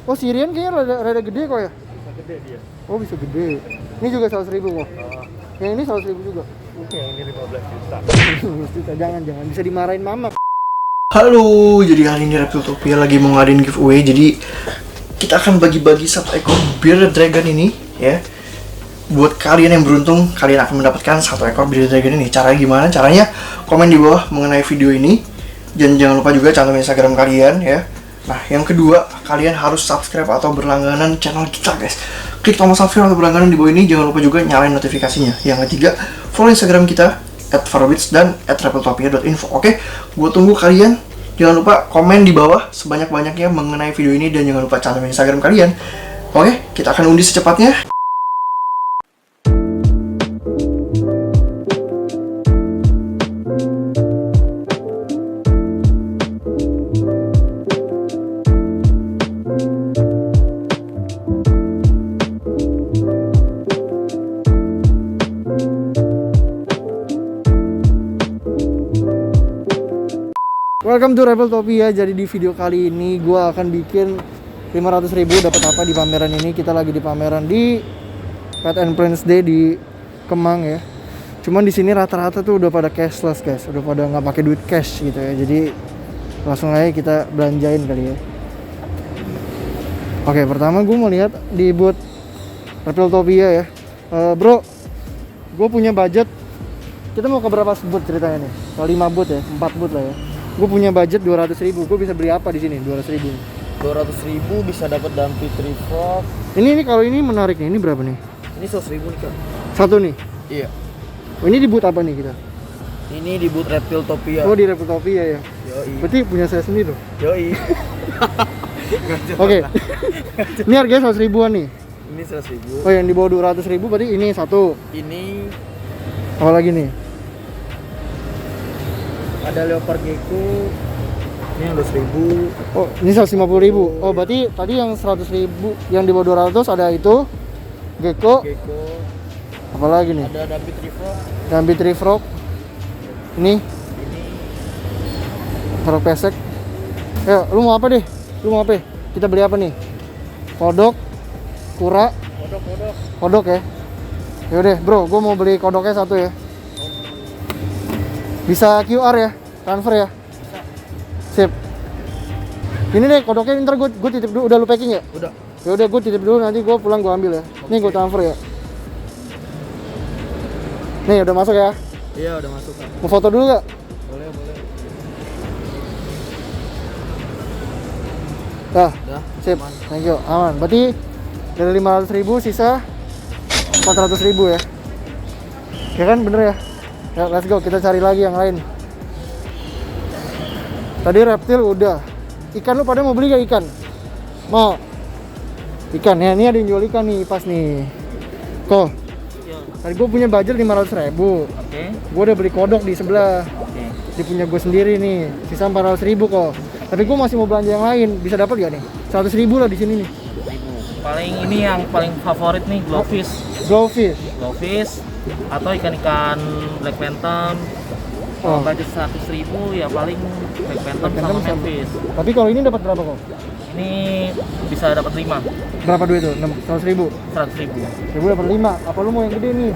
Oh, Sirian kayaknya rada gede kok ya? Bisa gede dia. Oh, bisa gede. Ini juga 100.000 kok. Yang ini 100.000 juga. Yang ini 15 juta. Jangan bisa dimarahin mama. Halo, jadi hari ini Reptiltopia lagi mau ngadain giveaway. Jadi kita akan bagi-bagi satu ekor bearded dragon ini ya. Buat kalian yang beruntung, kalian akan mendapatkan satu ekor bearded dragon ini. Caranya gimana? Caranya komen di bawah mengenai video ini. Dan jangan lupa juga cantum Instagram kalian ya. Nah, yang kedua, kalian harus subscribe atau berlangganan channel kita, guys. Klik tombol subscribe atau berlangganan di bawah ini. Jangan lupa juga nyalain notifikasinya. Yang ketiga, follow Instagram kita @farobits dan @reptiltopia.info. Oke, gue tunggu kalian. Jangan lupa komen di bawah sebanyak-banyaknya mengenai video ini dan jangan lupa cantum Instagram kalian. Oke, kita akan undi secepatnya. Welcome to Reptiltopia. Jadi di video kali ini gue akan bikin 500.000 dapat apa di pameran ini. Kita lagi di pameran di Pet and Prince Day di Kemang ya. Cuman di sini rata-rata tuh udah pada cashless guys, udah pada nggak pakai duit cash gitu ya. Jadi langsung aja kita belanjain kali ya. Oke, pertama gue mau lihat di booth Reptiltopia ya. Bro, gue punya budget. Kita mau ke berapa booth ceritanya nih? Kalau 5 booth ya, 4 booth lah ya. Gue punya budget 200.000. Gue bisa beli apa di sini? 200.000. 200.000 bisa dapat Dumpy Trifog. Ini kalau ini menarik nih. Ini berapa nih? Ini 100.000 nih, Kak. Satu nih. Iya. Oh, ini di booth apa nih kita? Ini di booth Reptiltopia. Oh, di Reptiltopia ya. Yoi. Berarti punya saya sendiri tuh. Yoi. Oke. Ini harganya 100.000-an nih. Ini 100.000. Oh, yang di bawah 200.000 berarti ini satu. Ini Apa lagi nih? ada leopard gecko. Ini yang 200.000. Oh, ini 150.000. Oh, berarti tadi yang 100.000, yang di bawah 200 ada itu gecko. Gecko. Apa lagi nih? Ada Dumpy Trifog. Dumpy Trifog. Ini frog pesek. Ayo, lu mau apa deh? Lu mau apa? Kita beli apa nih? Kodok, kura, kodok ya. Yaudah bro, gue mau beli kodoknya satu ya. Bisa QR ya, transfer ya. Sip. Ini deh kodoknya, ntar gue titip dulu. Udah lu packing ya? Udah. Ya udah, gue titip dulu, nanti gue pulang gue ambil ya. Nih gue transfer ya. Nih udah masuk ya. Iya, udah masuk, Kak. Mau foto dulu gak? Boleh. Dah, Udah. sip, Aman. thank you, aman. Berarti dari 500.000 sisa 400.000 ya. Ya kan, bener ya? Ya, let's go, kita cari lagi yang lain. Tadi reptil udah. Ikan lu pada mau beli gak ikan? Mau? Ikan ya, ini ada yang jual ikan nih, pas nih. Kok? Tadi gue punya budget 500.000. Oke. Gue udah beli kodok di sebelah. Oke. Dia punya gue sendiri nih, sisa 400.000 kok. Tapi gue masih mau belanja yang lain, bisa dapat gak nih? 100.000 lah di sini nih. Paling ini yang paling favorit nih, glowfish. Glowfish. Atau ikan-ikan black phantom. Oh. Budget 100.000 ya paling black phantom sama manfish. Tapi kalau ini dapat berapa kok? Ini bisa dapat 5. Berapa duit tuh? 100.000. 100.000. Ya gue dapat 5. Apa lu mau yang gede nih?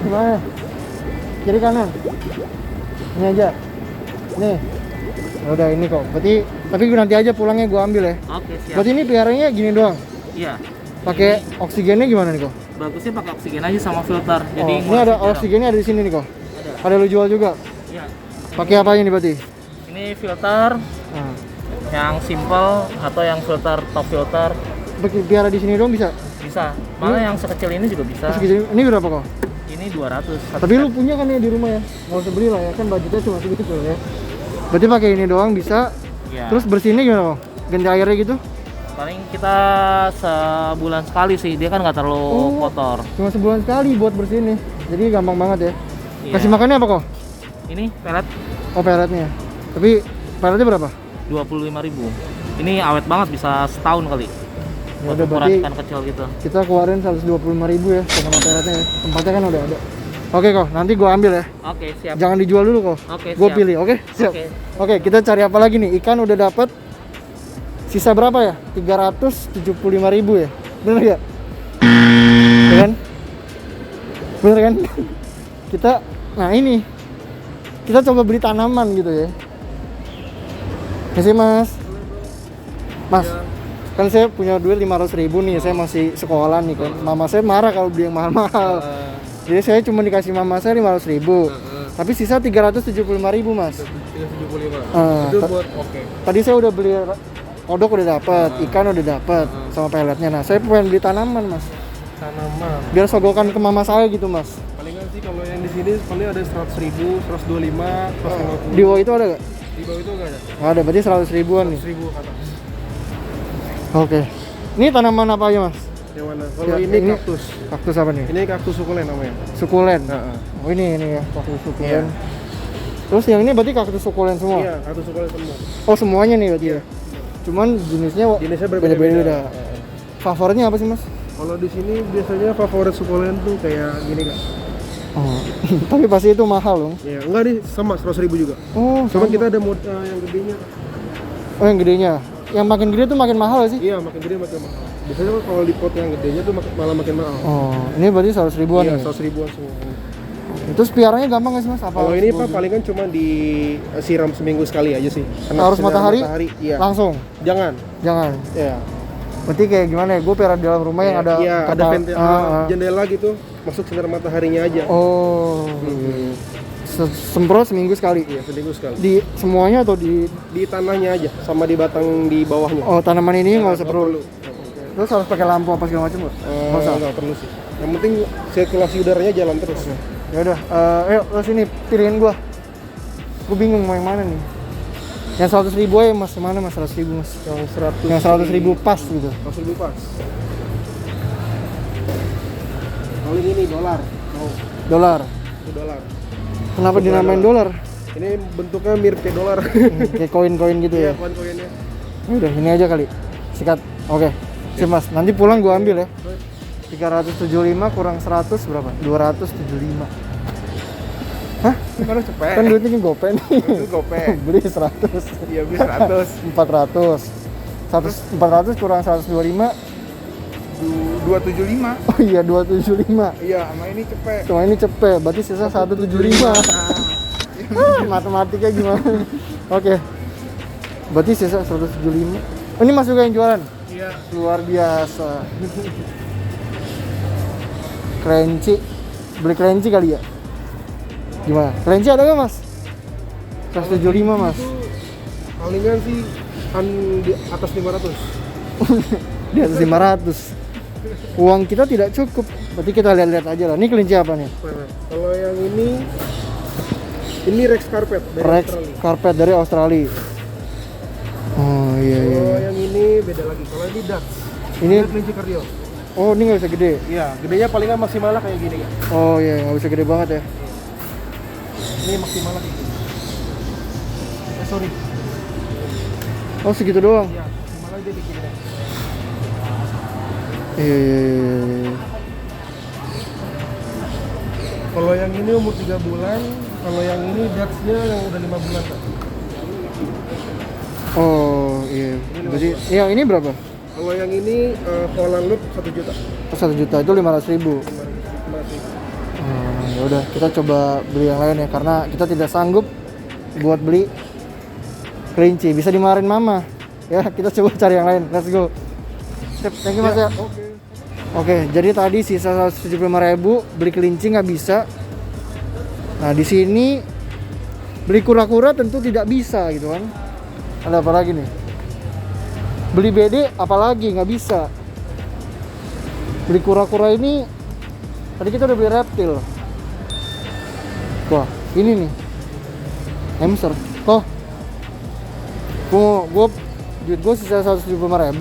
Gimana? Kiri kanan? Ini aja. Nih. Ya udah ini kok. Berarti tapi nanti aja pulangnya gue ambil ya. Oke, siap. Berarti ini peliharanya gini doang. Iya. Pakai oksigennya gimana nih kok? Bagusnya pakai oksigen aja sama filter. Jadi Oh, ini ada oksigennya ada di sini nih kok. Ada lu jual juga. Iya. Pakai apa ini berarti? Ini filter Nah. yang simple atau yang filter top filter Biar di sini dong bisa. bisa. Malah yang sekecil ini juga bisa. Segini, ini berapa kok? Ini 200. Tapi lu punya kan ya di rumah ya? Nggak usah beli lah ya, kan budgetnya cuma segitu tuh ya. Berarti pakai ini doang bisa. Ya. Terus bersihinnya gimana kok? Ganti airnya gitu? Paling kita sebulan sekali sih, dia kan nggak terlalu kotor. Cuma sebulan sekali buat bersihin nih. Jadi gampang banget ya. Iya. Kasih makannya apa kok? Ini pelet Oh, peletnya. Tapi peletnya berapa? 25.000. Ini awet banget, bisa setahun kali. Ya Buat udah, ukuran berarti ikan kecil gitu. kita keluarin 125.000 ya sama peletnya ya. Tempatnya kan udah ada. Oke kok, nanti gua ambil ya. Oke, siap. Jangan dijual dulu kok. Oke, Gua siap. pilih, oke? Siap. Oke. Oke, kita cari apa lagi nih? Ikan udah dapet. Sisa berapa ya? 375.000 ya? Bener gak? Ya kan? Bener kan? Nah ini kita coba beli tanaman gitu ya. Ya sih mas. Mas, kan saya punya duit 500.000 nih, saya masih sekolah nih kan. Mama saya marah kalau beli yang mahal-mahal. Jadi saya cuma dikasih mama saya 500.000. Tapi sisa 375.000 mas. 375. Itu buat oke. Tadi saya udah beli kodok udah dapat, ikan udah dapat sama peletnya. Nah, saya pengen beli tanaman mas. Tanaman. Biar sogokan ke mama saya gitu mas. Palingan sih kalau yang di sini paling ada 100.000, 125, 150. Di bawah itu ada gak? Di bawah itu enggak ada. Nggak ada, berarti 100.000-an nih. 100.000 ke atas. Oke. Ini tanaman apa aja mas? Yang mana? Kalau Ya, ini kaktus. Kaktus apa nih? Ini kaktus sukulen namanya. Sukulen. Heeh. Oh ini ya, kaktus sukulen. Iya. Terus yang ini berarti kaktus sukulen semua? Iya, kaktus sukulen semua. Oh semuanya nih berarti ya? Cuman jenisnya Jenisnya beda-beda. berbeda-beda. Favoritnya apa sih mas? Kalau di sini biasanya favorit sukulen tuh kayak gini kak. Oh. Tapi pasti itu mahal dong. Ya, enggak nih sama 100.000 juga. Oh, Cuman sama. kita ada mod yang gedenya. Oh yang gedenya. Yang makin gede tuh makin mahal sih? Iya, makin gede makin mahal. Biasanya kalau di pot yang gedenya tuh malah makin mahal. Oh, ini berarti 100.000-an Iya, ya? 100.000-an semua. Terus piaranya gampang nggak sih mas? Apa Kalau ini harus pak palingan cuma disiram seminggu sekali aja sih. harus sinar matahari? iya. Langsung? Jangan. Jangan? Ya. Berarti kayak gimana ya? Gue piara di dalam rumah yang ada Iya, ada kapal- jendela gitu, masuk sinar mataharinya aja. Oh, semprot seminggu sekali? Iya, seminggu sekali. Di semuanya atau di... Di tanahnya aja, sama di batang di bawahnya. Oh, tanaman ini nggak usah perlu. Nggak perlu. Terus harus pakai lampu apa segala macam nggak? Nggak usah. Nggak perlu sih. Yang penting sirkulasi udaranya jalan terus. Ya udah, ayo lo sini pilihin gua. Gua bingung mau yang mana nih. Yang 100.000 aja mas, yang mana mas 100.000 mas? Yang 100. Yang 100.000 pas gitu. 100.000 pas. Paling ini dolar. Mau Dolar. itu dolar. Kenapa dinamain dolar? Ini bentuknya mirip kayak dolar. Kayak koin-koin gitu Iya, ya. koin-koinnya. Udah ini aja kali. Sikat. Oke. Sip mas, nanti pulang gua ambil ya. 375 kurang 100 berapa? 275. Hah? Baru cepet. Kan duitnya kan gope nih. Itu gope. Beli 100. Iya, beli 100. 400 kurang 125. 275. Oh iya 275. Iya, sama ini cepet. Cuma ini cepet, berarti sisa 175. Matematiknya gimana? Oke. Berarti sisa 175. Oh, ini mas juga yang jualan? Iya. Luar biasa. Kerenci. Beli kerenci kali ya? Gimana? Kerenci ada nggak mas? 175 mas. Palingan sih kan di atas 500. Di atas 500. Uang kita tidak cukup. Berarti kita lihat-lihat aja lah. Ini kelinci apa nih? Kalau yang ini Rex Carpet dari Rex Australia. Carpet dari Australia. Oh iya iya. Kalau yang ini beda lagi. Kalau ini Dutch. Ini kelinci kardio. oh ini nggak bisa gede. Iya, gedenya palingan maksimalnya kayak gini kan. Oh iya nggak bisa gede banget ya. Ini maksimalnya kayak gini. Sorry. Oh segitu doang. Iya, maksimalnya dia bikin ini. Iya iya iya, iya. Kalau yang ini umur 3 bulan, kalau yang ini Dutch-nya yang udah 5 bulan kan. Oh iya. Jadi yang ini berapa? Kalau yang ini Holland Loop 1 juta. 1 juta itu 500.000. Ya udah kita coba beli yang lain ya karena kita tidak sanggup buat beli kelinci. Bisa dimarahin mama. Ya kita coba cari yang lain. Let's go. Sip, thank you mas ya. Oke, jadi tadi sisa 175.000 beli kelinci nggak bisa. Nah di sini beli kura-kura tentu tidak bisa gitu kan. Ada apa lagi nih? Beli BD apalagi nggak bisa. Beli kura-kura ini tadi kita udah beli reptil. Wah ini nih hamster. Oh, gue duit gue sisa 175.000.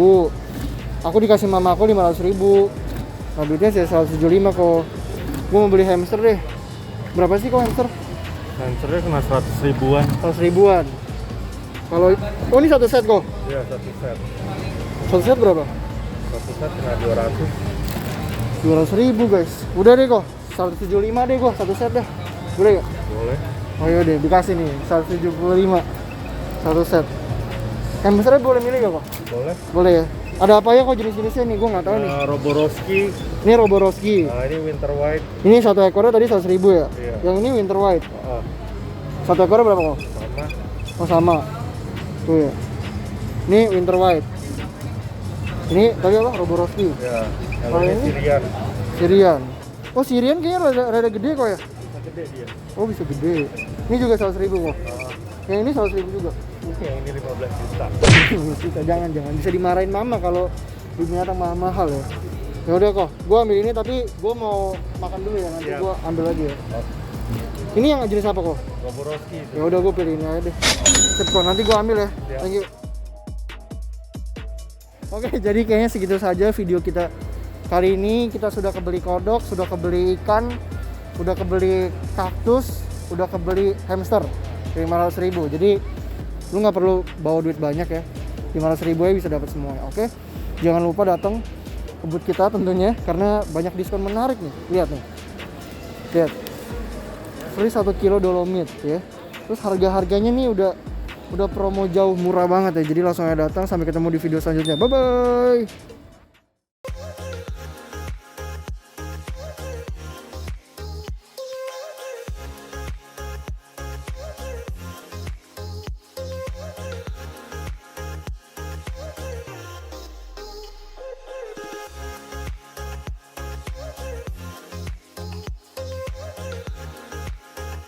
Aku dikasih mama aku 500.000. Nah duitnya sisa 175 kok. Gue mau beli hamster deh. Berapa sih kok hamster? Hamsternya kena 100 ribuan. 100 ribuan. Kalau oh ini satu set kok. Iya, 1 set. Satu set berapa? 1 set kena 200. 200.000 guys. Udah deh kok. 175 deh kok satu set dah. Boleh gak? Boleh. Oh iya deh, dikasih nih 175 satu set. Hamsternya boleh milih gak kok? Boleh. Boleh ya. Ada apa ya kok jenis-jenisnya nih? Gue nggak tahu nih. Roboroski. Ini Roboroski. Nah, ini winter white. Ini satu ekornya tadi 100.000 ya. Iya. Yang ini winter white. Oh, Satu ekornya berapa kok? sama. Oh sama. Tuh ya. Ini winter white. Ini tadi apa? Roboroski. Ya. Yang Kalau ini ini? Syrian. Syrian. Oh Syrian kayaknya rada gede kok ya. Bisa gede dia. Oh bisa gede. Ini juga 100.000 kok. Yang ini 100.000 juga. Yang ini 15 juta. jangan bisa dimarahin mama kalau beli binatang mahal ya. Ya udah kok, gua ambil ini tapi gua mau makan dulu ya, nanti Siap. gua ambil lagi ya. Ini yang jenis apa kok? Roboroski itu. Ya udah gua pilih ini aja deh. Sip kok, nanti gua ambil ya. Siap. Thank you. Oke, jadi kayaknya segitu saja video kita kali ini. Kita sudah kebeli kodok, sudah kebeli ikan, udah kebeli kaktus, udah kebeli hamster 500.000. Jadi lu nggak perlu bawa duit banyak ya, 500.000 ya bisa dapat semuanya. Oke, jangan lupa datang ke booth kita tentunya karena banyak diskon menarik nih. Lihat nih, lihat, free 1 kilo dolomit ya. Terus harganya nih udah promo jauh murah banget ya. Jadi langsung aja datang. Sampai ketemu di video selanjutnya. Bye bye.